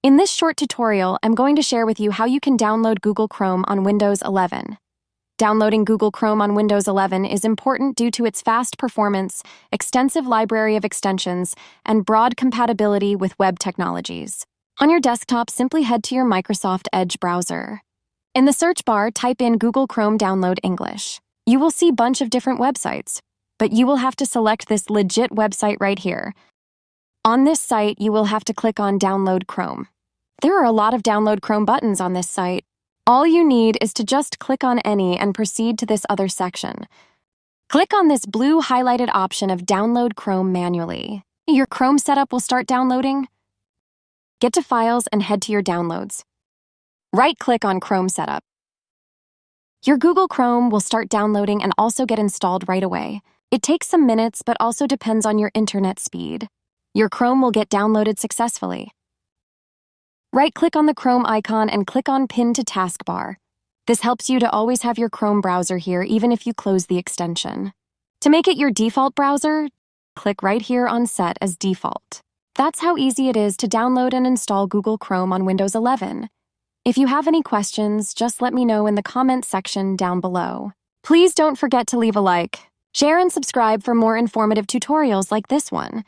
In this short tutorial, I'm going to share with you how you can download Google Chrome on Windows 11. Downloading Google Chrome on Windows 11 is important due to its fast performance, extensive library of extensions, and broad compatibility with web technologies. On your desktop, simply head to your Microsoft Edge browser. In the search bar, type in Google Chrome Download English. You will see a bunch of different websites, but you will have to select this legit website right here. On this site, you will have to click on Download Chrome. There are a lot of Download Chrome buttons on this site. All you need is to just click on any and proceed to this other section. Click on this blue highlighted option of Download Chrome manually. Your Chrome setup will start downloading. Get to Files and head to your Downloads. Right-click on Chrome Setup. Your Google Chrome will start downloading and also get installed right away. It takes some minutes, but also depends on your internet speed. Your Chrome will get downloaded successfully. Right-click on the Chrome icon and click on Pin to Taskbar. This helps you to always have your Chrome browser here even if you close the extension. To make it your default browser, click right here on Set as Default. That's how easy it is to download and install Google Chrome on Windows 11. If you have any questions, just let me know in the comments section down below. Please don't forget to leave a like, share and subscribe for more informative tutorials like this one.